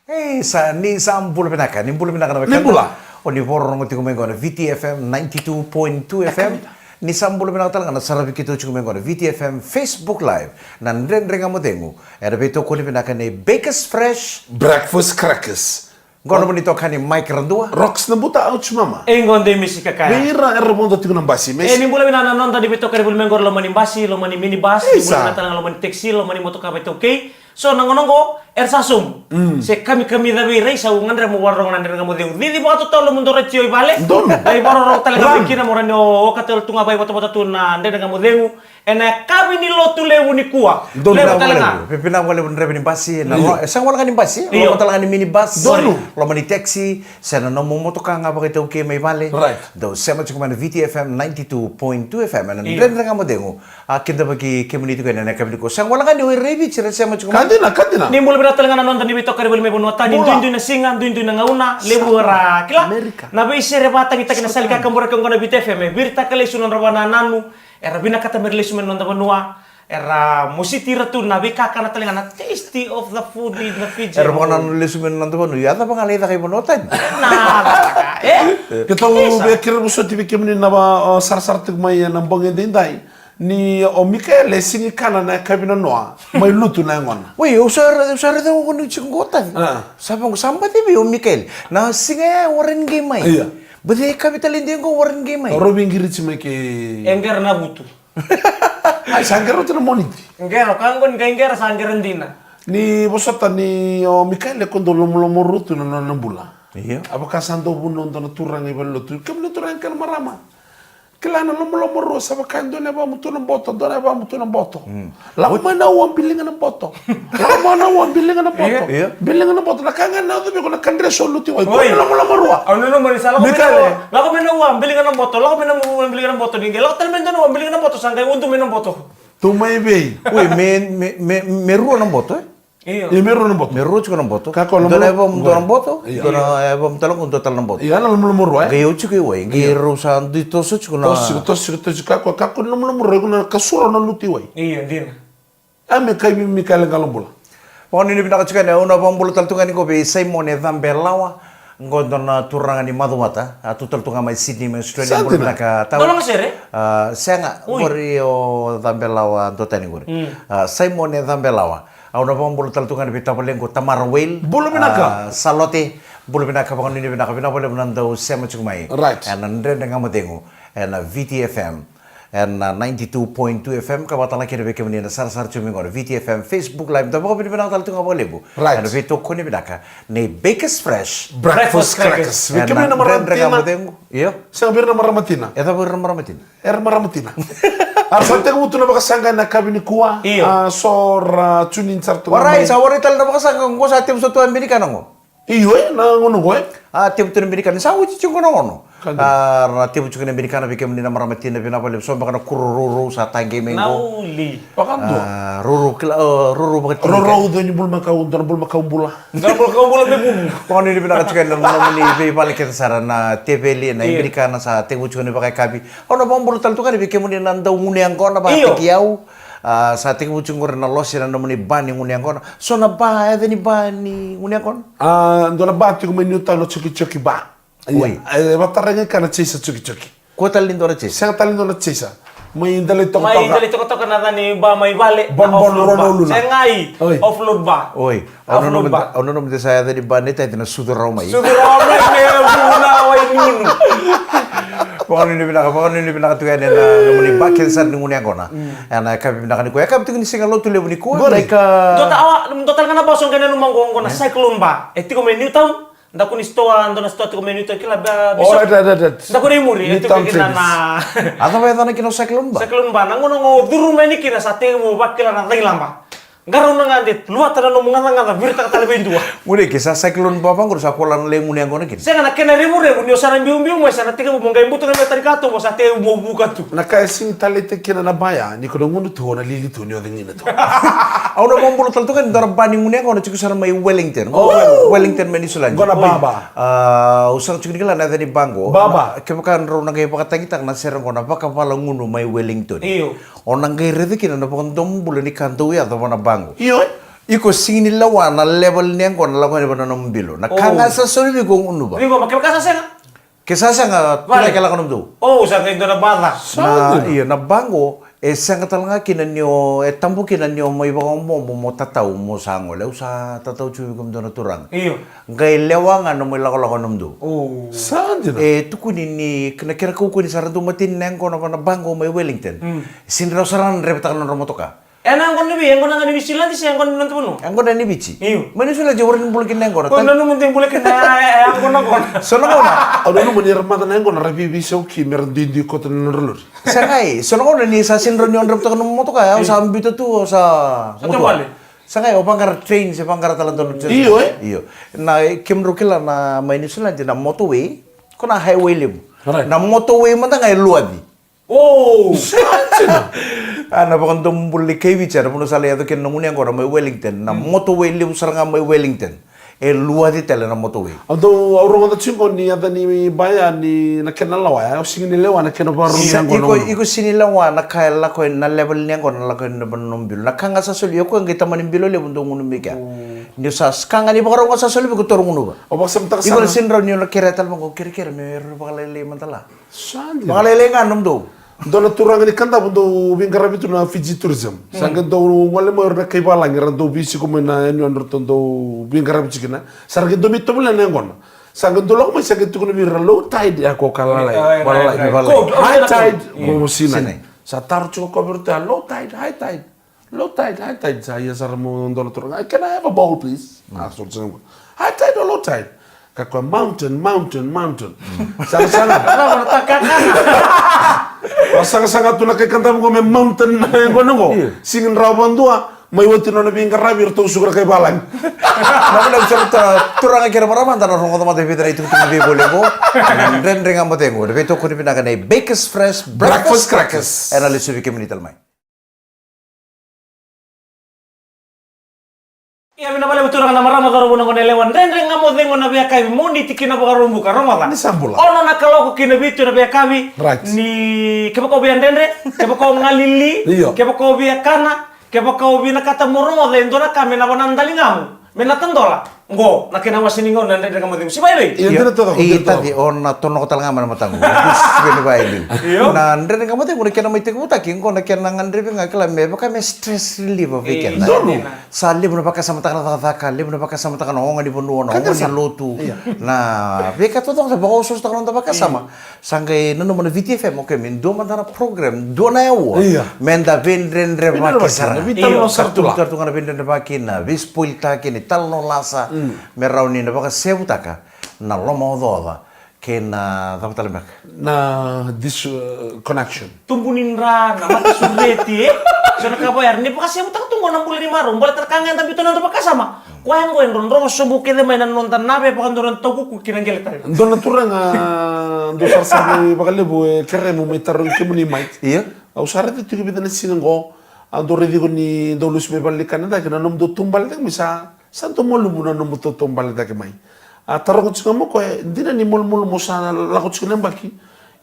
Ni sampul pinaka, nimpul pinaka na Nimpula? O ni porong ngoti kumengo na VTFM 92.2 FM. Ni sampul pinaka talaga na sarabi kito kumengo na VTFM Facebook Live. Nandren renga mo dengu. Era beto ko ni pinaka ni Bakers Fresh Breakfast crackers. Gono mo nito kani Mike Randua. Rocks na buta out mama. Ngonde misika kaya. Mira ermondo tigo ng basi. Ni bula bina nonton di beto kari bulmengor lo mani basi, lo mani minibus, di bula na lo mani taxi, lo mani motor beto okay. So nangonongo sasum. Se kami dawi rei sa ungan re mo warong nan renga mo deu. Di ba to lo mundo re cioi bale. Dai baro talaga bikina mo rano o katel tunga bai boto tu na renga mo deu. Ena kami ni lo tule uni kuwa. Levo talaga. Pipina wala mo re basi na sang wala kani basi. Lo talaga ni minibus. Lo mani taxi, sa na mo moto ka nga ba kito okay may bale. Do sema chukuma na VTFM 92.2 FM na renga mo deu. Kinda bagi community ko na kami ko. Sang wala kani rebi chira sema chukuma. Kadina. Ni mulai berata dengan nonton di beto kari boleh mebon wata ni duin na singa duin na ngauna lebu ra kila na be sere bata kita kena salika kambura kang kona BTFM birta kale sunan rawana nanu era bina kata merle sumen nonton banua era musiti ratu na be kaka na talinga na tasty of the food in the Fiji Era mga nanulis sumen nonton banu ya ta pangalita kay bonotan. Kita mo be kira mo so tibi kemni na ba sar tigmay ng bangin dinday. Ni o Mikael singi kana na kabina noa may luto na ngon. Wei, usar daw ko ng chinggotan. Sabi ko samba tibi o Mikael. Na singa waran game ay. Iya. Bade kapital hindi ko waran game ay. Robin girit may ke engger na butu ay sangero to na moniti. engger kangon ka engger sangger ndina Ni bosota ni o Mikael kondo lomo ruto na nambula. Iya. Apakah santo bunon to na turang ibal luto. Kamno turang kan marama. Kilana lomo ro sa bakando na ba muto ng boto, do na ba muto ng boto. Lako na uang bilingan ng boto. Lako na uang bilingan ng boto. Bilingan ng boto nakanga na do ko na kandre soluti. Oy, lomo ro. Ano no man isa lako menawa bilingan ng boto, lako menawa bilingan ng boto dinge. Lako talmen do bilingan ng boto sangkay untu men ng boto. Tumay be. Wei, meru ng boto eh. Iyo. Iya meron ng boto. Meru chuko ng boto. Kako lomo. Do na ebom do ng boto. Do na ebom talong unto tal ng boto. Iya na lomo ro. Gayo chuko wei, giro sa dito so chuko na. Tosi kako lomo ro ko na kasuro na luti wai. Iyo din. Ame kay Mikael ngalombula. Pon ini pinaka chuko na una pambulo taltungan ko be Simon Dhambelawa. Ngondo na turangan ni Madhuwata, tutal tunga mai Sydney mai Australia bulu pinaka tahu. Tolong sere? Saya nga gori o Dhambelawa dotani gori. Simon Dhambelawa. Auna pambulo taltungan bita palengo Tamarwell. Bulu pinaka. Salote bulu pinaka pangon ini pinaka pinapole menandau sema chukmai. Right. And andre dengan madengu. And VTFM. And 92.2 FM kabatala kene beke menina sar chumingo VTFM Facebook Live da bako pinaka taltunga bolebu. Right. And vito kone pinaka ne Bakers Fresh Breakfast crackers. Kami na maramatina. Iyo. Sa bir na maramatina. Eta bur maramatin. Maramatina. Arsante ko mutu na baka sanga na kabini kuwa. Sor tunin sarto. Waray sa waray tal na baka sanga ko sa tim so tuan Amerikano ngo. Iyo na ngono ko. Tim tuan Amerikano sa uci chung kono ngono. Tim chung Amerikano bike menina maramatin na pinapalem so baka na kururu sa tangge mengo. Nauli. Pakando. Ruru baka Roro do ni bulma ka undar bulma ka umbula. Ngapul ka bulan bebu. Pon ini pinaka chukan na mani be balik sa na tebeli na Amerikano sa tingu chung baka kabi. Ono bombul tal tukan bike menina ndau ngunyang ko na ba kiau. Sa ating mucung ko rin na losi na naman ni Bani ngunyang ko. So na ba, eda ni Bani ngunyang ko? Ando na ba, tiyo minuta no chuki-chuki ba? Uy. Batarangin ka na chisa chuki-chuki. Ko talin do na chis. Saan talin na chisa? May dalito ko May dalito ko to na ni ba may bale. Bon lulu na. Saya ngai offload ba. Oy. Ano naman sa eda ni Bani tayo na suduraw may. Suduraw may muna way munu. Pokoknya ini pinaka tuan na naman bakit sa ngunyang ko na. Ana kami pinaka ni ko. Kami tingin singa lo tule ni ko. Total nga na bosong kanya numang ko na cyclone ba. Eti ko may new town. Ndako ni stoa ando na stoa ko may new town kila biso. Ndako ni muri eti ko kina na. Ata ba ito na kino cyclone ba? Cyclone ba. Nangono ngo duru may ni kina sa tingin mo bakila na taylang ba. Garo na nga dit, luwat na nung mga nga birta ka talaga yung dua. Muli, kisa cyclone pa pang sa kulang lengun yang kono kin. Saya nga kenari mo rin, niyo sarang biung-biung mo, sana tika mo mong buto na may tarikato mo, sa te mo buka tu. Nakaising talite kina na baya, ni ko nung tuho na lilito niyo din ina to. Ako na mong bulot kan darang bani ngunyang kono, chiko sarang may Wellington. Wellington manisulan. Gona baba. Usang chiko nila na ni Bango. Baba. Kemukan ro nagay pakatangitang na serang kono, baka pala nguno may Wellington. Iyo. O nanggay rede kina na pakandong bulan ni kanto ya, to na Bango. Iyo. iko singini lawa na level niang ko na lawa ni bana nombilo na kanga sa soli ko unu ba Rigo makai kasa senga. kesasa nga tulay kala ko nomdo Oh, sa kayo na bata. na iya na bango sanga talanga kinanyo tambo kinanyo mo ibang mo tataw mo sango lew sa tataw chubi kum do na turang Iyo. ngay lewa nga no mo lako nomdo Oh. Saan din? tukuni ni kira ko ni sarado matin nang ko na bango may Wellington sinraw saran repeta no romotoka Enang kon nabi, yang kon nang New Zealand sih yang kon nonton puno. ang ko na ni bici Iyo. manusula jawarin bulukin nang ko Kon nanu munting boleh kena yang kon nakon. sono ko na Ano mo ni ramata na ko na revivi sa ki mer dindi ko tan nurlur. Sangay, sono ko na ni sa sinro nyo repeta no moto ka sa ambito tu sa Sa Tumbali? Sangay o pangkar train sa pangkar talanton Iyo, iyo na kimro kila na manusula na motorway ko na highway lim Right. na motorway man ngay luadi Oh. Ana pa kung buli kay bicara puno sa liado kin nunguni ang may Wellington na motorway lim sarang may Wellington luadi tala na motorway Ado aurong da chingo ni ada ni baya ni na kenala wa sing ni lewa na kenapa iko sinilawa na kaya ko na level niya ko na lako na banong bilo na kanga sa suli ko ang kita manin bilo le bundong uno mika ni sa kanga ni bakaro sa suli ko torong uno ba O baksam tak iko sana. sinraw niyo na kiretal mo ko kira meron pa kalele man tala Saan din? makalele nga nom do Dona turang ni kanta bundo bingarabi tu na Fiji tourism. Sangga do wale mo na kay balang ran do bisi ko na enyo andro do bingarabi chikina. Sarga do mito bulan ngon. Sangga do lok mo sangga tu ko ni low tide ya ko kalala. High tide mo sinay. Sa tar chuko ko berta low tide, high tide. Low tide, high tide. Saya sar mo dona turang. Can I have a bowl please? So high tide or low tide? Kakwa mountain. Sana. Kenapa letakkan Sangat-sangat tu nak kanta mo me mountain ko ngo. Singin rawan dua may wati no na bingarabi to sugar kay balang. Namun na bisa turang kira maraman tanah rongko tempat TV itu lebih boleh bo. Dan ringan matengo. Tapi itu kuni pinakan ay Bakers Fresh Breakfast Crackers. Analis subi kami nital mai. Iya, mina bale betul na marama karo bunang kon elewan. Ren ngamo dengo na biya kai mundi tikina baka rumbu karo mata. Ni sambula. Ono na kalau ko kina bitu na biya kabi. Right. Ni keba ko biya ndendre, keba ko ngalili, Iyo. keba ko biya kana, keba ko biya kata moromo de ndona kami na banandali ngamu. Mena tandola. Ngo, na kina wasini ngo na ndendre ngamo dengo. Si bye. Iya dina to. Iya tadi on na tono ko talaga man matango. Bini bailin. Na ndre nga mate muna kena maitik mo taking ko na kena ngandre nga kala me baka me stress relief of weekend. Sa libo na baka sama takan taka libo na baka sama takan nga di puno na nga di lotu. Na beka to sa baka usos takan na baka sama. Sangay nano mo na VTFM okay min do man na program do na yawo. Menda vendren re baka sara. Vital sartula. Kartu nga vendren re baka na vispoil takin talno lasa. Merau ni na baka sebutaka na lomo doda kena dapat lemak. Na this connection. Tumpunin ra na mata sureti so na kabayar ni baka siya utang tungo nang bulin marum balik terkangan tapi to nang baka sama kuang ko endron ro subuke de may nonton nabe pa kandoran togu ku kinanggel tayo Do na turang do sar ni bakal lebu kere mo may tarong kimuni might. Iya. Au sarete tu kita na sinango ando redi ko ni do lus me balikan na kana nom do tumbal tak misa santo molu mo na nom to tumbal tak mai. Tarong ko mo ko hindi na ni mol mo sa lakot ko nang baki.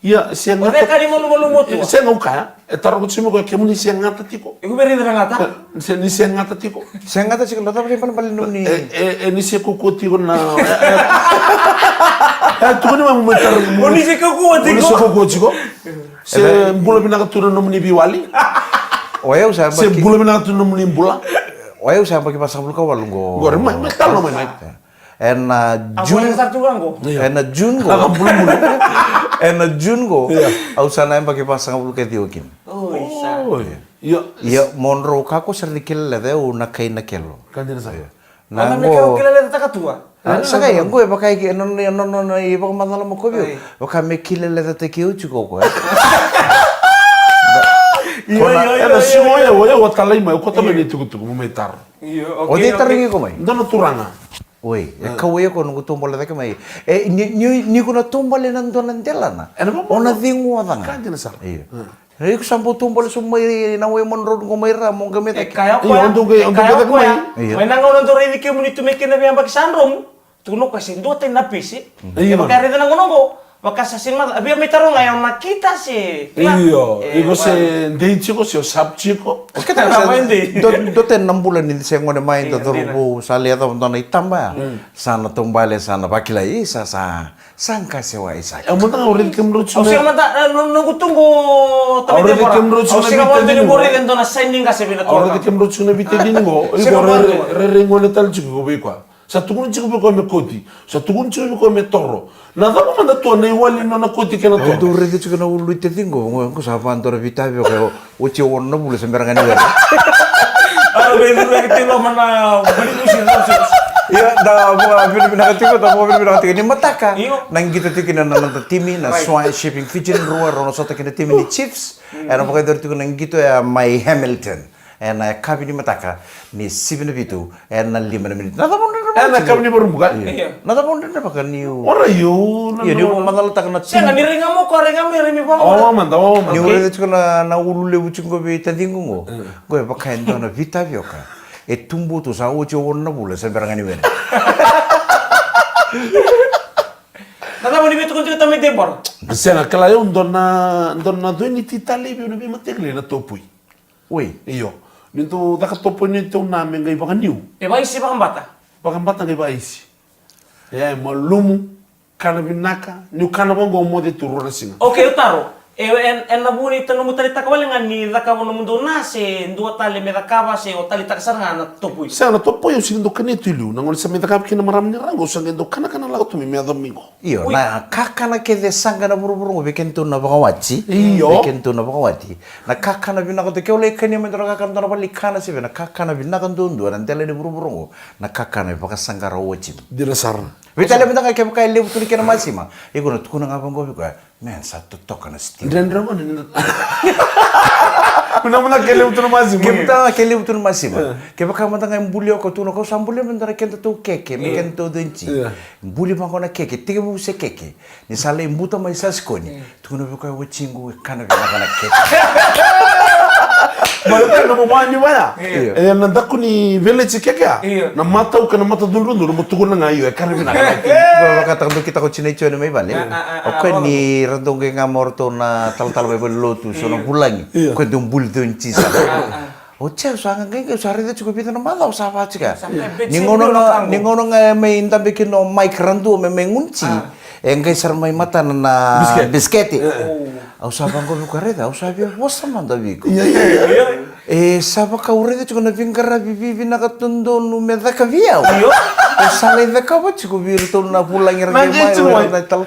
Ya siang Ode kali molu mo to siang ka tarong ko mo ko kemuni siang ngata tiko. iku beri dra ngata Ni siang ngata tiko. Saya ngata sih kalau tapi paling ni. Ni siya kukuti ko na tuko ni mo tar oni se ko ko Ni siya kukuti ko. Se bulo pinakatunan mo ni biwali. Oya usah Se bulo pinakatunan mo ni bula. Oya usah bagi pasang bulu kawal nggo. Gor metal no mai. Ena Jun Jun sar tuang ko ena Jun go. Agak bulu. Ena Jun go. Au sana yang bagi pasang bulu kayak tiokin. oh isa Ya, Ya monro kako serdikil lede una kai na kelo. kandian saya. na ko kilala ta katua Saka yang gue pakai ki non iba ko manala mo ko bio. Baka me kile lede te ki uchi ko ko. Era simo ya, o talai mai, ko tamai ni tuku mo metar. iyo O de taringi ko mai. Dano turanga. Oi, kau ya ko nungu tumbal lede mai. Ni ko na tumbal nan donan delana. Ona dingo adanga. Kandian sa. Iya. Jadi aku sampo tumbal sumai na way monro ko may ra mo gamit. kaya ko Iyo, untuk kita ko ya Iya. may nangonon to redi ke munito me kina biang bak sandrom tuno kasi do tay na pisi Iya. kaya redi nangonon ko Wakasasin mata, abia may tarong ngayon nakita si. Iyo, iko se ndei chiko se sap chiko. Kita apa ini? Doten 6 bulan ini saya ngone main to turbo salia to ntona itamba. Sana tumbale sana bakila isa sa sangka sewa isa. Amo tanga urin kemrut O siya mata nunggu tunggu Ahora de kemrut O siya mo din mo rin na signing kasi Ahora binatuwa. de kemrut suna bite dingo. Iko re ngone tal chiko ko kwa. Sa tugun chiko ko me koti. Sa tugun chiko ko me toro. Na dama manda to na iwali no na koti kana to. Do rede chiko na ulu ite dingo ngo sa pantora vitavio ko uchi wonna bulu sembarangan ni. Ah, bener lagi tilo mana beli musim musim. Ya, da mga pinakatiko, da mga pinakatiko ni mataka. Iyo. Nang kita tiki na timi na Swan Shipping Fijin ruwa rono sa takin timi ni Chiefs. Ano pa kayo tiko nang gito may Hamilton. Na kapi ni mataka ni 7 bitu na 5 na minute. Natabon na Na kam ni baru buka. Natabon na pa kan niyo. Ora yo. Iya, di mo madalatak na Siya nga niringa mo ko ringa mi rimi pa. Oh manda, oh Ni manda. ure tiko na ulule buching ko be tadingo ngo. Ko pa kain do na vitavio ka. E tumbu tu sa uchi wonna bule sembarangan ni wena. Nada mo ni beto kun kita may debor. Sena kala yo donna do ni titali bi no bi matekle na topui. Oi, Iyo. Nito daka topui ni to na menga iba niu. E vai si pa kambata. Bagambata ngai ba isi. Ya malumu kana binaka ni kana bongo mo de turura singa. Okay, utaro. En nabuni tanu mutali takawali nga ni dakawo no mundo na se ndua tali me dakaba se o tali takasar nga na topui. Sana topui yung sindo kanito ilu. Nangol sa medakap kina maram ni rango sa ngendo kana lago tumi me domingo. iyo na kakana ke de sanga na buru-buru beken tu na bakawati. Iyo. Beken tu na bakawati. Na kakana binaka to kyo le kanya mendra kakana na balikana si na kakana binaka dundu na tele ni buru-buru na kakana bakasanga rawochi. Dirasarna. Vitale binaka ke bukai lebu tuli kena masima. Iko na tukuna ngabang gobi ko. Men sa tutok na sti. Ndendra mo nenda. Muna kele utu mazi mo. Kita kele betul masih mah. Kita kan mata kan bulio kau tu nak kau sambulio mentara kita tu keke, mungkin tu denci. Bulio mah kau nak keke, tiga busa keke. Ni salah imbuta mai saskoni. Tu nak kau wachingu kana kana keke. Malta no mo mani baya. Na daku ni village keke ya. Na mata u kana mata dulu dulu mo tugun na ngayo kana bina kana. Bawa kata tu kita kau cina cina mai balik. Oke ni rendong ke ngamor tu na tal mai belotu sono bulangi. Kau tu bul denci sana. Ocha usanga ngenge usari de cukup itu nama tau sapa juga. Ningono may intambe kino mic randu me mengunci. Engkai sarmai mata na bisketi. Au sapa ko bukareda, au sabi wasa manda biko. Iya. Sapa ka urede cukup na vingkara bibi na katundo no me da kavia. O sale da kawa cukup virtu na pulang irga mai na tal.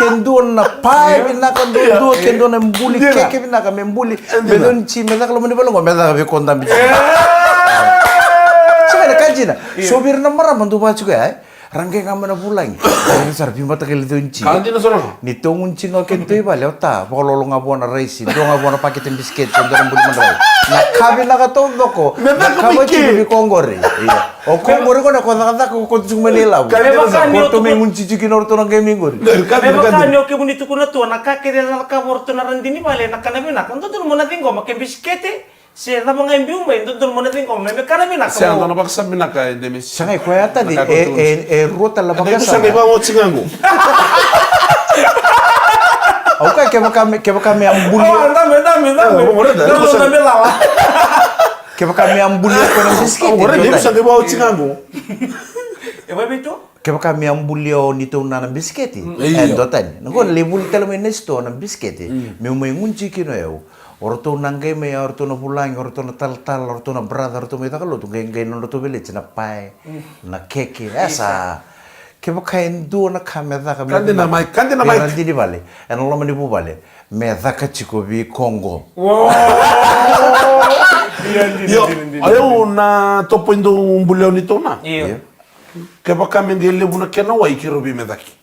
Kendua na pai binaka dua kendua na mbuli keke binaka membuli bedon ci me da kalau meni balong me da be kontam bi. Saka kajina sobir na mara mandu ba juga rangke kamu na pulang. Ini sarpi mata kali donci. Kanti na sono. Ni tongun cinga kento iba lewata. Pokolo nga buona raisi. Do nga buona paket biscuit kondo na mbuli mandrai. Nakabi na katondo ko. Nakaba chibi kongore. Iya. O kongore ko na kanta ko ko tsung manila. Ko to me munci chiki norto na gaming gori. Memang kan yo ke bunito kuna to nakake de nakaborto na randini bale nakanabi na. Kanto to mo na tingo make biskete. Se da mga imbium ba ito mo na tingo me kanabi na. Se ando na baksa binaka demis. Sangay ko yata di ruota la Kasi bakasa. sa iba mo tsingango. Okay, kaya kami ang bulyo. Oh, dami. Dami lawa. Kaya kami ang bulyo ko ng biscuit. Ora demis sa iba mo tsingango. E ba bito? Kaya kami ang bulyo nito na ng biscuit. Iyo. Dotan. Nako libul tala may nesto ng biscuit. May ngunci kino yo. Orto nanggay may orto na pulang, orto na tal-tal, orto na brother, orto may takalo, tunggay no to village na pie, na keke, esa. Kaya kain do na kamera kami. Kandi na mic. Hindi di bale. Ano laman di po bale. Meda ka chiko bi Congo. Yo, ayo na topo indo bulao nito na. Iyo. Kaya kami hindi lebu na kena wa ikirobi medaki.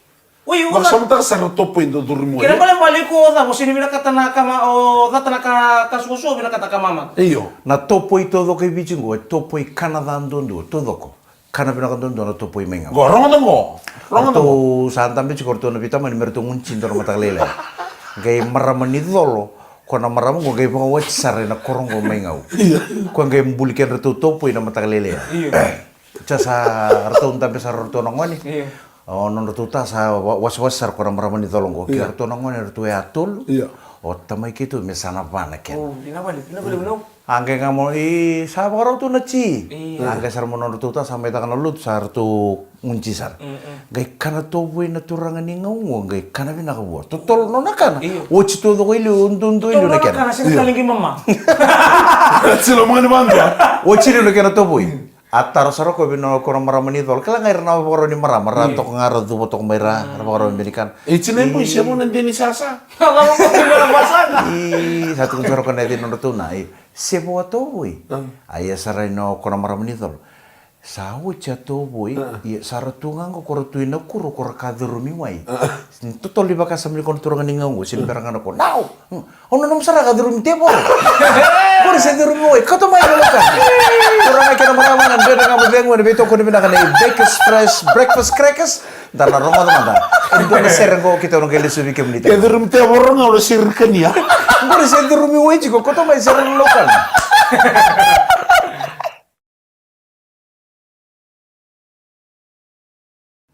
Uy, Magsamta sa topo indo durmo. kira pala balik ko da mo sini binakata na kama o data na kasuso binakata ka mama. Iyo. Na topo ito do kay bichingo, topo i Canada andondo, todo ko. Canada andondo na topo i menga. Go rongo dongo. Rongo dongo. Orto santam bichi korto na bitama ni merto nguncin dor mataglele. Gay maraman ni dolo. Kona maram ko gay pang wat sare na korongo mengaw. Ko gay mbuliken reto topo i na mataglele. Cha sa reto unta sa reto na ngoni. Oh, nono tuta sa was-wasar ko ramaraman ni tolong ko. Kira to nangon tu atul. Iya. O tamay kito mesana bana ken. Oh, pinabalik belum. Angke ngamo sa baro tu naci. Angke sar nono tuta sampai tangan lut sar tu ngunci sar. Gai kana to boy na turangan ni ngawo gai kana bina ko. Totol no nakana. O chito do ilu undun do ilu na ken. Kana sila lagi mama. Silo mga ni bando. O chiro no kena to boy. Atar saro ko bino ko ramaraman ni tol. Kala ngair na baro ni maram to ngaro tu botok mera na baro Amerikan. Chinay mo siya mo nandini sasa. Kalau mau bilang bahasa. Satu saro ko na din no tuna. Sebo to boy. Aya saray no ko ramaraman ni tol. Sawo cha to boy. Iya saratungan ko kortu ina kuro kor kadurumi wai. Tutol di baka sambil kon turangan ni ngawo simperangan ko. Now. Ono nom sara kadurumi tebo. Por se durumi wai. Kato mai lo kan. Turang kena maraman ande nga modeng mo beto ko ni bina kana Baker's Fresh breakfast crackers. Dan na romo manda. Ito na serang ko kita orang kele subi kemnita. Kaya rum te borong nga sirkan ya. Por se durumi wai ko kato mai serang lokal.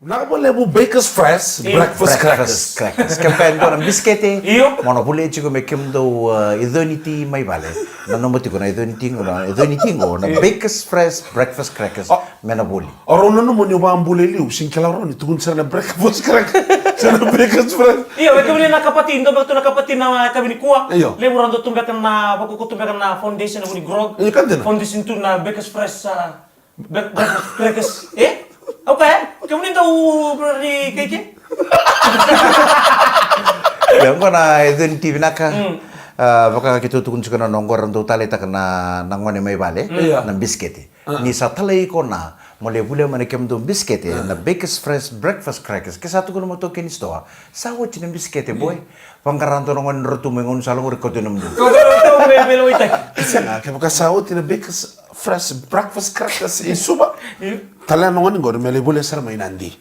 Nakapala mo Baker's Fresh breakfast crackers. Campaign ko ng biskete. Iyo. Monopoli ko may kimdo idoniti may bale. Nanomoti ko na idoniti ko na Baker's Fresh breakfast crackers. Menabuli. Oro na naman yung mga buliliw, singkalaw ron, itugon sa na breakfast crackers. Sa na Baker's Fresh. Iyo, kami na kapatid, bakto na kapatid na kami ni kuha. Iyo. Lemuran do tumbekan na tumbekan na foundation na ni grog. Iyo kan din. Foundation tu na Baker's Fresh sa breakfast crackers. Okay, kamu ni tahu berarti keke? Yang ko na idoniti binaka. Baka kita tukun suka na nonggor untuk tali tak na nangwane may bale. Na biskete. Ni sa talay ko na mole bule man kimdo biskete na Baker's Fresh breakfast crackers. Kaya satu ko na mo to kinisto. Sawo chin biskete boy. Pangkaranto nongon rotu mengon salong uri kodo namdo. Kau melo itak. Kaya baka sawot na Baker's Fresh breakfast crackers isuba. Tala nongon ngor mele bule sar may nandi.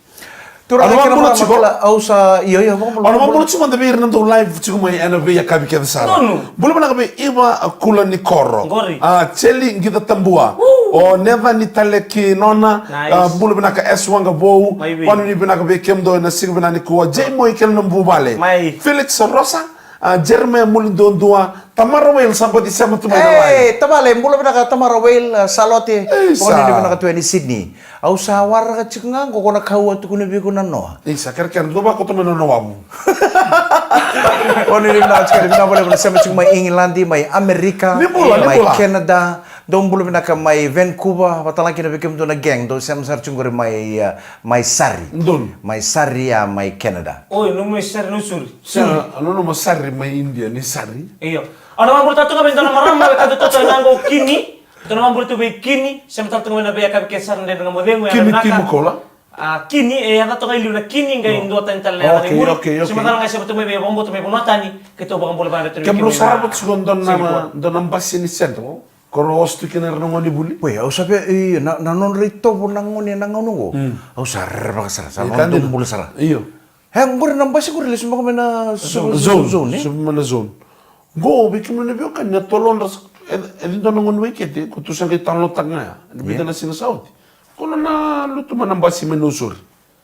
Turang Ano kena bang mara bulot makola au sa iyo Ano mga bulot siya mandabir ng live siya may NB ya kabi kaya sara. Bule ba na kami iba kula ni koro. Gori. Cheli ngita tambua. O neva ni tale ki nona. Nice. Bule ba na ka S1 ga bow. Maybe. Wano ni ba na ka be kemdo na sing ba na ni kuwa. Jay mo ikel ng bubale. May. Felix Rosa. Jeremy Mulindon dua. Tamarawel sampai di sama tu mana Eh, tabale mula pinaka Tamarawel salote. Poni ni pinaka 20 Sydney. Au sa war ka chingang ko na kawa tu kuno bi kuno no. Isa kerker dua ko tu mana nawamu. Poni ni pinaka chikari pinaka boleh boleh sama chung mai England, mai Amerika, Ni pula. mai Canada. Dong bulu pinaka mai Vancouver, patala kina bikim tu na gang do sam sar chung mai Sari. Ndon. Mai Sari ya mai Canada. Oh, nung ser nusur. Ano no masari may India ni sari. Iyo. Ano man bulta tu kami tanah marama kado tu tanah kini. Itu nama bulta be kini. Sebentar tu kami nabe akab kesan dengan modeng Kini timu kola. Kini yang tu kali luna kini ngai ndo tantal na Okay, okay. Sebentar ngai sebatu me bombo tu me bonatani. Kita bakal boleh bantu. Kemlo sarabot sugondon nama donam basini sentro. Koro hostu kena renungan di buli. Weh, au sabe nanon rito po nangoni nangonungo. Au sar baka sar. Nondong bulu sar. Iyo. Hang gor nang basi gor lesu kami na zone. Mana zone. Go bikin mana bio kan ya tolong ras. Ini donongan wikete. Kutusan kita talon tangga ya. Bida na sinasaut. Kono na lutu mana basi menusur.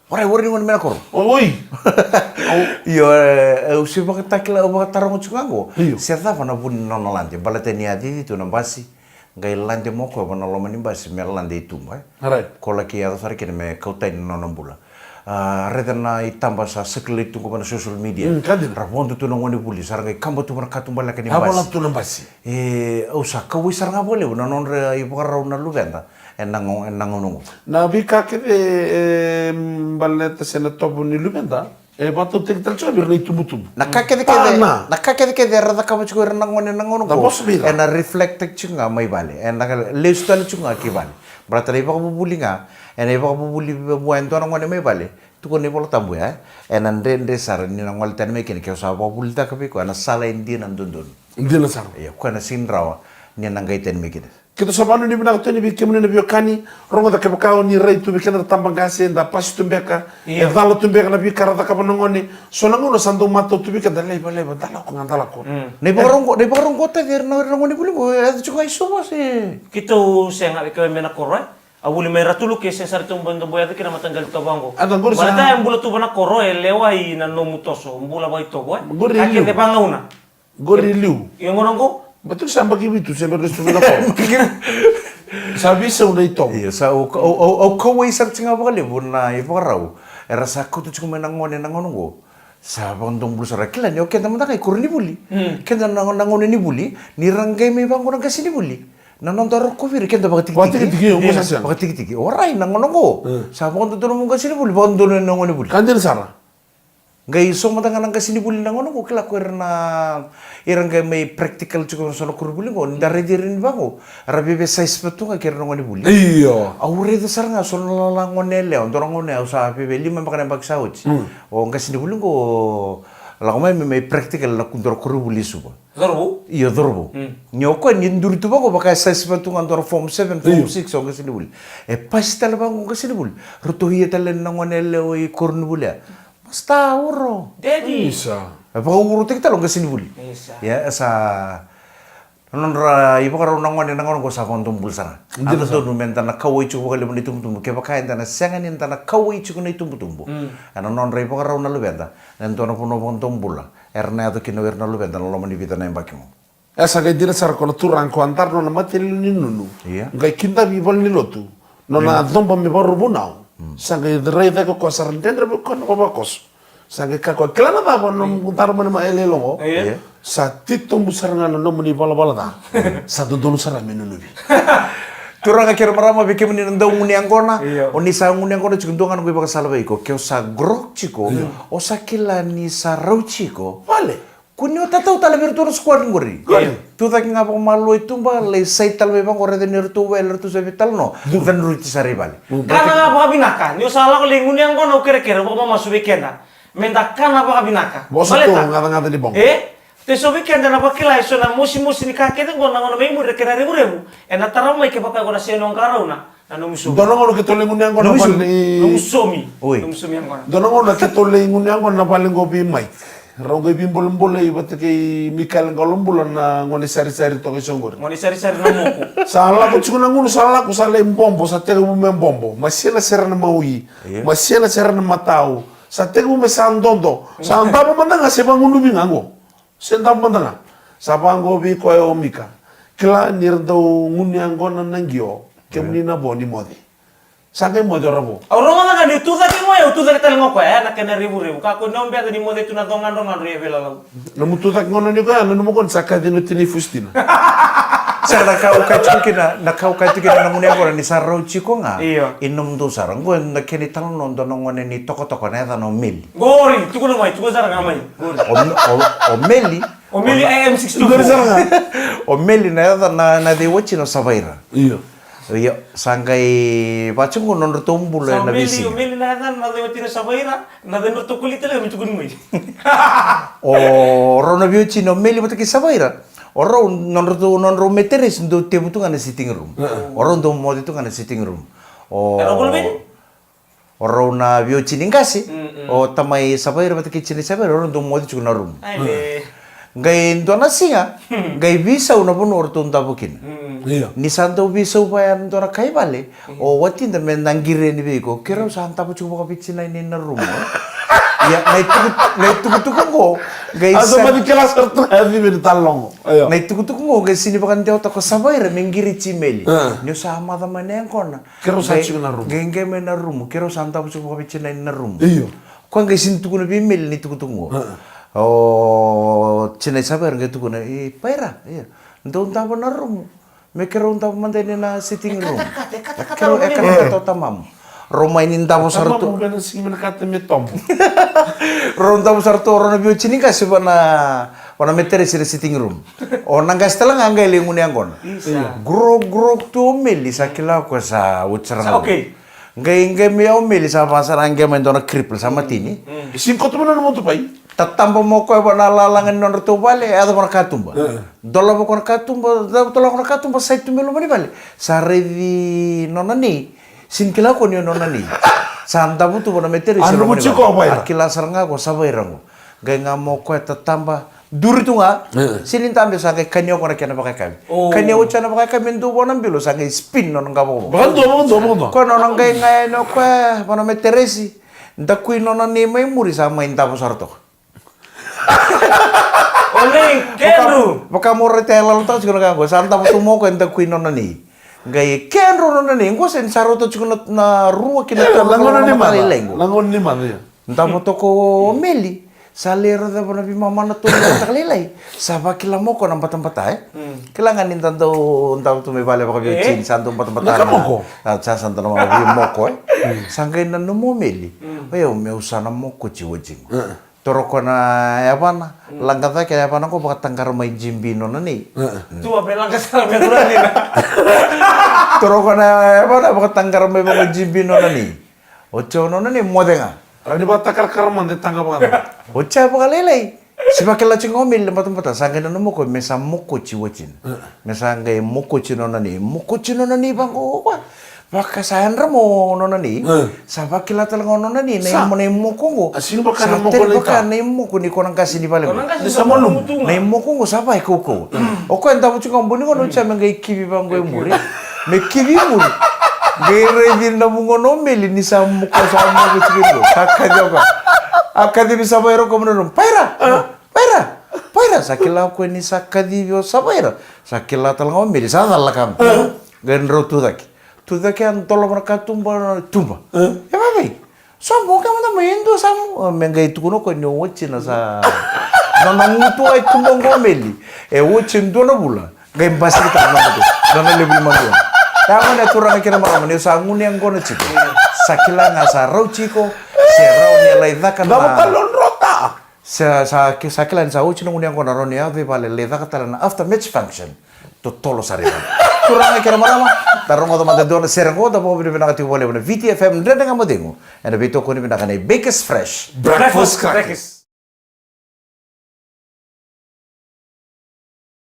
Ora wor ni mena kor. Oi. Yo, au si baka takla baka tarong tsungango. Iyo. Serta fana pun nonolante. Balateni adi itu nambasi. Gai lante moko bana lomani basi merlande itu mai. Right. Kola ki ada sar kene me kautai nonambula. Redana itamba sa sekali itu ko bana social media. Kadin. Rapondo tu nongoni buli sarang kambo tu markatu bala kene Apa basi. lah tu nambasi. Au sa kawi sarang boleh non re ibu na luvenda. Enang. Na bika ke baleta sena tobu ni lumenda. Batu tek tal coba birni tubutum. Nakakede rada kama chuko nangon Da boss bila. ena reflect chunga mai bale ena lestal chunga ki bale brata iba ko bulinga ena iba ko buli buan to nangon mai bale tu ko ne bolo tambu ya ena ndende sar ni nangon tan me ken ke sa ba bulta ka ko ena sala indi nan dundun Hindi na sar. ya ko ena sinrawa ni nangai ten me ken Kita sabano ni bina kutani bi kemune bi kani rongo da kebakao ni rei tu bi kana tambang gase da pas tu mbeka e dalo tu mbeka na bi karata ka banongoni so nangono sando mato tu bi ka dalai balai dalo ko ngandala ko ne bagarong kota der na ngoni buli ko e chuka iso ba se Kita saya nggak ke mena koroi. Abuli may ratuluk ke sensar tu bando boya tu kina matanggal tu bango. Ada gor sa- Balata yang bula tu bana koro lewa i na no mutoso, mbula boy to boy. Gor Kake iliu. te bangauna. Gori liu. Yang ngono ko, Betul samba kibitu sempre resto na ko. Sabi sa unay tom. Iya, sa o kawai sa tinga bakali buna iparau. Era sa ko tu cuma nangone nangongo. Sa bondong bulu sara kila ni oke teman takai kurni buli. Kenda nangone ni buli, ni ranggai me bang orang kasih ni buli. Nanon taro ko vir kenda bakati Bakati-tiki, yung masasyan. Bakati orai nangongo. Sa bondong turo mong kasih ni buli, bondong nangone buli. Kandir sara. Ngai so matanga nang kasini buli nang ono ko kila ko erna irang ngai may practical chuko sono kur buli ko ndare dirin bango rabi be size petu ka kerno ngoni buli Iyo. aure de saranga sono la ngone le on dorong ngone usa pe be lima makana bak sauci o kasini buli ko la ko may practical la kundor kur buli suba zorbu. iyo dorbo nyoko ni nduri tu bango baka size petu ngandor form 7 form 6 o kasini buli e pastel bango kasini buli ruto hiya talen nang ngone le o kurnu buli Basta uro. Dedi. Isa. Apa uro tek talong kasini buli. Isa. Ya sa nonra ibu karo nangon nangon ko sa kon tumbul sana. Ando to numenta na kawai chuko kali muni tumbu ke baka enta na sangan enta na kawai chuko na tumbu. Ano nonra ibu karo na lubenda. Nento na puno pon tumbula. Erna to kino erna lubenda lo mani vita na embakimo. Esa kay dira sar kono turang ko antar no na matil ni nunu. Iya. Ngai kinta bi bol ni lotu. No na domba mi baru bunau. Sangai drai da ko sar ndendre ko no babakos. Sangai ka ko klana da bon no tar man ma ele longo. Iya. Sa titom busaranga no muni bala bala da. Sa dodon sara menunu bi. Turang akhir marama bike meni ndau nguni angkona. Iya. Oni sa nguni angkona chukundongan ko baka salba iko. Kyo sa grok chiko. O sa kila ni sa rau chiko. Vale. Kunyo tatau tala virtual squad ngori. Tu tak ngapa malu itu mbak le sai tal bebang ore de nertu wel tu se vital no. Dan ruti sari bali. Kana apa binaka? Ni usala ko lingun yang kono kere-kere ko masuk weekend. Menda kana apa binaka? Bosa to ngata-ngata di bong. Te so weekend na bakila iso na musi ni kakete ko na ngono memu de kena rebu. Ena tarau mai ke baka ko na seno ngaro na. Anu musu. Dono ngono ke tolengun yang kono pali. Musomi. Oi. Musomi yang kono. Dono ngono ke tolengun yang kono pali ngopi mai. Rongo bimbol-mbol ibate kay Mikael ngolombol na ngoni sari-sari to kay songor. Ngoni sari-sari na moko. Sala ko chukuna nguno sala ko sala imbombo sa tega mo membombo. Masila sera na maui. Masila sera na matau. Sa tega mo mesandondo. Sa andabo mandanga se banguno bingango. Se andabo mandanga. Sa bango bi ko yo mika. Kla nirdo nguni angona nangio. Kemni na boni modi. Sangai mo dorabo. Orang mana kan itu tadi mo ya itu tadi telengo ko ya nak kena ribu-ribu. Kako nom biasa di mode itu na dongan-dongan ribu lalu. Namutu tak ngono ni ko ano mo kon sakadino tinifustina. Sa nakau kina na muni angkona ni sa rau chiko nga. Iya. Inum tu sarang ko na kini talon non donong ngone ni toko-toko na eta no meli. Gori, itu kuno mai, itu sarang amai. Gori. O meli. O mili AM62. O meli na eta na de wachi no savaira. Iya. Iya, sangkai pacung ko non tumbul na bisi. O mili na eta na de wachi no savaira, na de no tokulita le mi tukun mai. O rono biochi no meli bataki savaira. Oro non ro meteres ndo tebutu ngana sitting room. Oro ndo modi tu ngana sitting room. O oro na biochi ningasi. O tamai savaira bataki chini savaira oro ndo modi tu na room. Ai. Gai ndo na singa. Gai visa una pun orto ndabukin. Iya. Ni santo bisa upaya ndo na kai bale. O wati nda men nangire ni beko. Kira santa pu chuko pichina ini na room. Ya, na itu ko. Gai Aso mati kelas kartu heavy bin talong. Ayo. na itu ko gai sini bakan teo tako sabaira mengiri chimeli. Nyo sama tama na kona. Kero sa chuko na room. Gai gai me na room. Kero santa pu chuko pichina ini na room. Iyo. Kung gai sini tuku na bimeli ni tuku tungo. O chinai sabaira gai tuku na paira. Iya. Ndo untapa na room. Me kero untapa mandai na sitting room. Kero ekata tamam. Roma ini ntavo sarto. Tama mo bena sing menakate me tombo. Ron ntavo sarto ron bio chini kasi wana metere sira sitting room. O nanggas telang angga ili nguni anggon. Grok tu omeli sa kila ko sa utsarang. Okay. Ngai me omeli sa pasar angga mendona kripl sama tini. Singko to na mo to pai. Tatambo mo ko wana lalangan non to bale ada kona katumba. Dola mo kona katumba, dola kona katumba sa itu melo mani bale. Sa revi nonani. Sin kila ko niyo nonani. Santa butu bona metere Ano mo chiko apa ya? Akila saranga ko sabai rango. Gaya nga mo ko tatamba. Duri tu nga. Sinin tambe sa kay kanyo ko na kaya na pakai kami. Kanyo ucha na pakai kami ndubo ng bilo sa kay spin no ng gabo. Baka do. Ko no nang gaya nga no ko pano me teresi. Nda kui no na ni may muri sa may intabo sarto. Oleng, Kenru. Baka mo retela lo tau siguro ka ko. Santa mo tumo ko nda kui no na ni. Gaya Kenru no na ni. Ko sen saroto siguro na ruwa kina Langon ni mana ya. Nda mo to ko meli. Salero da pernah mama na tuh tak lelai. Saba kila mo ko nang batang-batang Kailangan nintan daw tu may bale baka biochin santo batang-batang. Nakamoko. Sa santo na mga moko Sangkay na numomeli. Ayo may usana mo ko chiwojing. Toro ko na yapan langkata kaya yapan ako baka tangkar may jimbino na ni. Tua belang kasal betulan ni. Toro ko na yapan baka tangkar may mga jimbino na ni. Ocho no na ni modenga. Ini ba takar man de tanga ba. Ocha pa kalelay. Sibake la chingo mil na batang sangay na mo ko mesa moko chiwochin. Mesa ngay moko chino na ni bang ko kwa. Baka sayan ramo no na ni. Sabake la talaga no na ni na mo na moko ngo. Sino ba ka na moko na baka na moko ni ko nang kasi ni bale. Sa molum. Na moko ngo sabay ko. O ko enda mo chingo buni ko no cha ngay kibi bang ko muri. Me kibi muri. Gere din na bungo no meli ni sa muko sa mo ko sakajoga. Akadibi sabayro ko mo Paira sakila ko ni sakadibio sabayro. Sakila talaga meli sa dalakam. Genro tudaki an tolo mereka tumba. Ya babai. Sambo kamu na mendo samu mengai tukuno ko nyo wachina sa. Na mutu ay tumbang ko meli. Wachin do na bula. Gay basi ta na ko. Na lebi mandu. Tama na turang kira marama ni sa nguni ang gono chiko. Sakila nga sa raw chiko, si raw ni laidaka na. Dapat talon rota. Sakila sa uchi nguni ang gono ni ave vale laidaka tala na after match function. Totolo sa rin. Turang kira marama. Tarong oto matadon na serang ko da po binakati wala na VTFM ndre nga modingo. And bito ko ni binakana Bakers Fresh Breakfast crackers.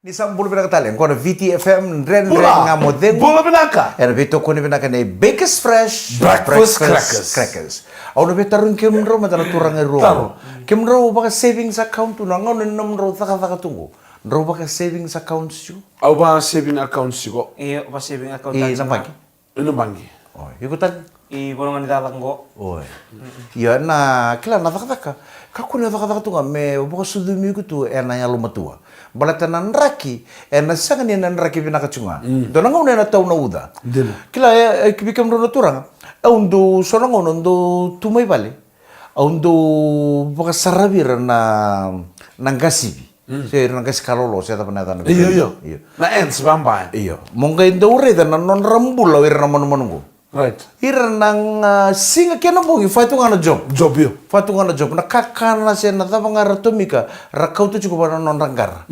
Ni sambul binakatali ko na VTFM ndre nga modingo. Bula binaka. And bito ko ni binakana Bakers Fresh Breakfast crackers. Au na betarun kimro madala turang ero. Kimro baka savings account na ngon nomro taka tungo. Nro baka savings account siyo. Au ba saving account sigo. Iyo, pa saving account. Nang pagi. Ino bangi. Oh, ikutan. Bolongan di dalang ko. Oh. Ya na kila na taka. Kako na taka tunga me baka sudumi kutu ena ya lumatua. Balata nan raki ena sanga ni nan raki binaka chunga. Dona ngau na tau na uda. Kila kibikam ro turang. Aundo sonango ndo tumay bale. Aundo baka sarabir na nangasibi. Saya nang kasi kalolo saya tak pernah tahu. Iyo. Na ends bambay. Iyo. Mongga indo ure dan non rambul lawer na manu. Right. Ira nang singa kena bongi fatunga na job. Job yo. Fatunga na job. Nakakana siya na tabang aratumika. Rakau tu cukup na non ranggar.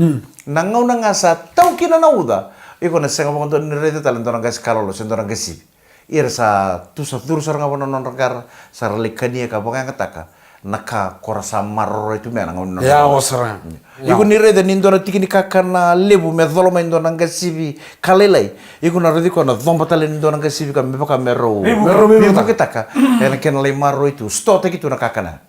Nangaw na nga sa tau kina na uda. Iko na siya nga mga nirete talento nang kasi kalolo siya nang kasi. Ira sa turusar nga non ranggar sa ralikania ka bonga kataka. Naka korasa marro itu mena ngon. Ya osra. Iku nire de nindo na tikini kakana lebu me dholoma indo nang kasivi kalelai. Iku na rodi ko na dhomba tale nindo nang kasivi ka me baka mero. Mero kitaka. Ena kena le marro itu. Sto te kitu na kakana.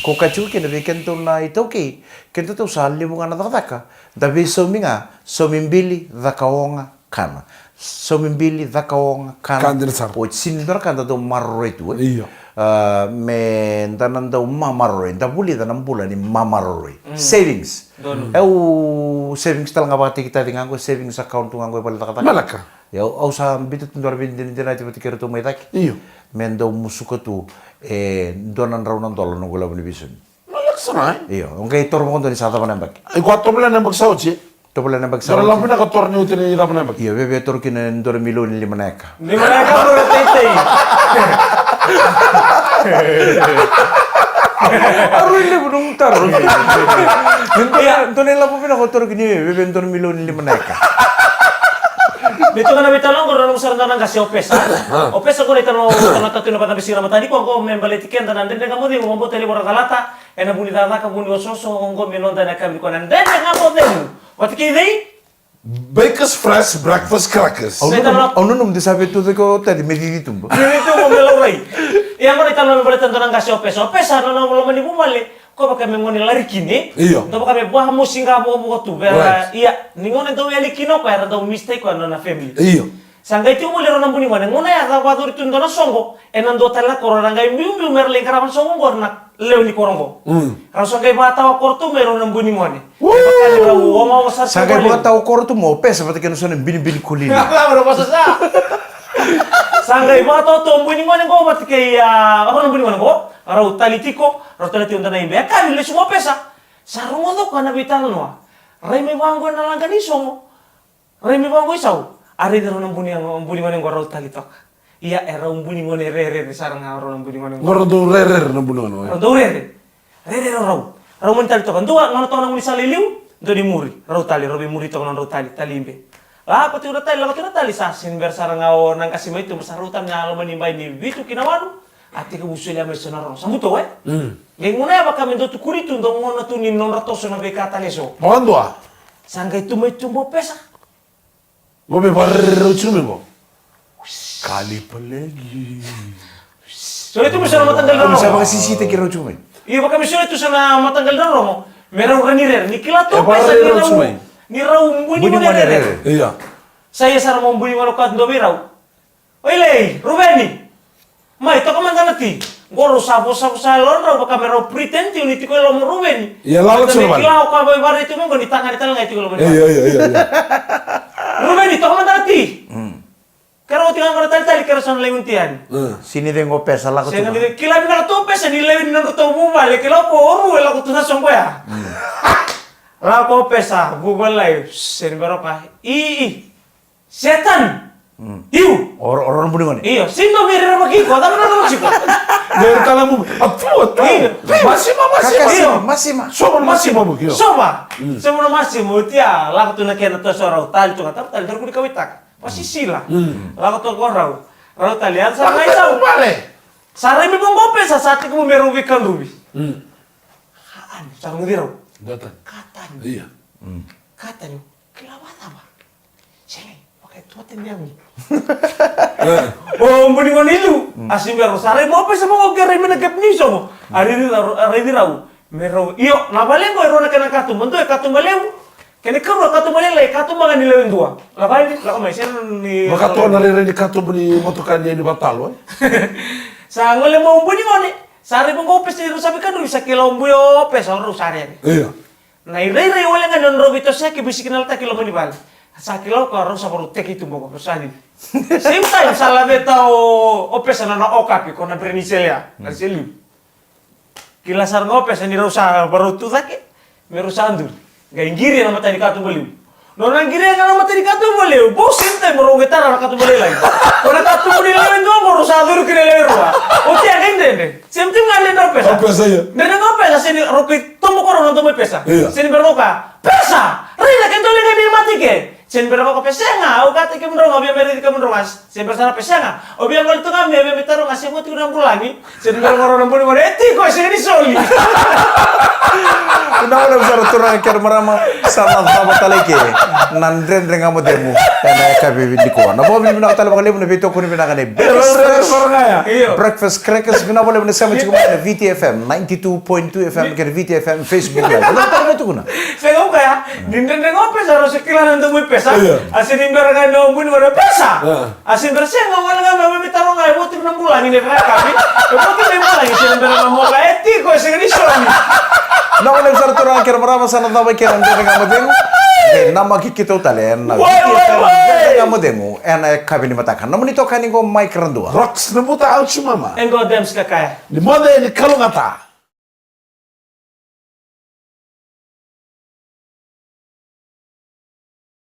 Ko kachu kena be kento na ito ki. Kento to sa lebu ngana taka. Dabi so minga so mimbili dhakaonga kana. So mimbili dhakaonga kana. Kandil sar. O sinidor kanda do marro itu. Iyo. Me danan daw mamaroi da buli danan bula ni mamaroi savings savings talaga ba kita tingan ko savings account tungan ko balita kata Malaka. ya au sa bitut ndor bin din dinati pati kero to may tak Iyo. men daw musuko tu donan raw ng dolo ng gulaw ni bisun Malaksana. iyo okay tor mo ko ni sa ta manambak Ay 4 bulan na magsauci. to pala nambak sa Sara lang na ka torneo tini ira na bag. iyo bebe tor kin ndor milo ni limanaka Di mana ka bro tete. Aroy le bunong taro. Nito nila po pinakotor gini, bebentong milyon ni maneka. Dito ka na bitalong ko nung sarang nang kasi opesa. Opesa ko nito no tatu na patang bisira matani ko ako membalitiken tanan den nga mo di mo tele borang kalata ena buni dana ka buni ososo ngo minonda na kami ko nan den nga mo den. What kidi? Bakers Fresh Breakfast Crackers. Ano nung disabi to ko tadi medititum ba? Dito mo meloray. Iya mo nito no membalitiken tanan kasi opesa. Opesa no mo man ni bumali. ko baka mengoni lari kini. Iya. Do baka me buah musinga bo tu. Right. Iya, ningone do ali kino ko era do mistake ko na family. Iyo. Sangga itu mo lero nambuni ngone ngone ya ka wadur itu ndona songo enando tala korona ngai mbiu merle karaman songo gorna lewni korongo. Raso ngai bata wa kortu mero nambuni ngone. Bakali ra woma wasa. Sangga buat tahu kortu mau pes seperti kan sono bini-bini kulini. Bro basa sa. Sangga bata to mbuni ngone go mat ke ya orang nambuni ngone go. Ra utalitiko, ra utaliti undana imbe. Kan le semua pesa. Sarungo do kana bital no. Rai me bango na langani songo. Rai me bango isau. Ari daro nambuni ngone ngoro utalitok. Iya era umbuni ngone re sarang ngoro nambuni ngone. Ngoro do re nambuni ngone. Do re rau. Rau mun tali tokan dua ngono tona muli saliliu do di muri. Rau tali robi muri tona rau tali imbe. Ah pati udah tali lakat udah tali sasin bersarang ngao nang kasih itu besarutan nyalo menimbai ni bitu kinawanu. Ati ke busulia me sonaro. Sambuto we. Ngai ngone apa kami do tukuri tu ndo ngono tu ni non ratoso na be kata leso. Mondo ah. Sangga itu me tumbo pesa. Gobe barro chumengo. Kali pelegi. So itu bisa matanggal Kamu daro. bisa pakai sisi te kira cuma. Iya baka misalnya itu sana matanggal daro mo. Merau renirer. Nikila to Eh, pesa barre ni rau rau. cumai. Ni rau mbuni Mbuni mo mo rere. Iya. Saya sarang mau mbuni mo kat do birau. Oile, Rubeni. Mai to kaman tanati. Goro sabo salon rau baka merau pretend ti uniti ko lo mo Rubeni. Iya, lalu cuma. Nikila ka boy barre itu mo ni tangan ngai ti ko lo mo. Iya. Rubeni to kaman tanati. Karo tingan ko tali karo son leuntian. Sini tengo pesa lah Saya tu. ngambil kila bina to pesa ni lewin nang to mo bale kila ko oru ela ko tuna song ya. Ra ko pesa Google Live sen baroka. Setan. Iu. Orang budi mana? Iyo, sindo mere ra magi ko ta na siko. Dari kalamu atu. Iya. Masih mah. Sobo masih mau begitu. Soba. Semua masih mau tia la ko tuna kena to sorau tal to kata tal dar ko dikawitak. Pasti sila. La ko to ko rau. Rau talian sa mai tau. Vale. Sarai mi bongo pesa saat ko merubi kan rubi. Haan, sarung dirau. Datang. Katanya. Iya. Katanya, kelawat apa? Sini, pakai tuatin dia mi. Oh, mbuni ngonilu. Asim bero sare mo pa sa mga gare menagap ni so mo. Ari dirau. Mero iyo, nabaleng ko ero na kana katum. Mendo katum baleu. Kani karo katum baleu lai katum mga nilewen dua. Lakay la ko may sen ni. Maka tuan nari kato bani motokan dia di batal, Sa ngole mo mbuni ngoni. Sare mo pes ni sabi kan bisa kilo mbuyo pes oro sare. Iya. Na ire wala nga non robito sa kibisi kinalta kilo mo ni bal. Sa kilo ko ro sa porute kitu mo ko sani. Same time sa labeta o pesa na okapi ko na preniselia. Na selu. Kila sar ngo pesa ni ro sa barutu take. Meru sandur. Gaingiri na mata ni katu baliu. No nang giri na mata ni katu baliu. Bo sinte mo ro getara na katu baliu lai. Ko na katu baliu lai ndo mo ro sadur kinele ro. O ti agende. Same time ngale no pesa. Apa saya? Nena ngo pesa sini ropi tombo ko ro tombo pesa. Iya. Sini bermoka. Pesa. Rina kento le ni mati ke. Sen berapa pesa nga o kata ke mendong obia meri ke mendong as. Sen bersana pesa nga. Obia ngol tu ngame be mitaro ngasih mo tu nang bulangi. Sen berapa ro nang buli mo eti ko sini soli. Una bisa turun ke marama sama sama taleke. Nandren dengan kamu demo. Karena kabe di kuan. Nabo bina tala bakal lebih beto kuni bina kane. Breakfast crackers bina boleh bina sama cukup na VTFM 92.2 FM ke VTFM Facebook live. Nonton itu kuna. Saya kaya nindren ngo pesa ro sekilan nang mo pesa. Asin imber nga no buni mo pesa. Asin bersih nga wala nga be mitaro nga mo tu nang bulangi ni kami. Ko ti mo lang sen berapa mo ka eti ko sini soli. Não olha usar turun ke marama sana tahu ke nandren dengan kamu demo. Nama kita utalen. Dengan kamu demo. Enak kabe ni matakan. Namun itu kan ingo mic rendua. Rocks na buta out si mama. Enggo dems ka kaya. Di moda ni kalungata.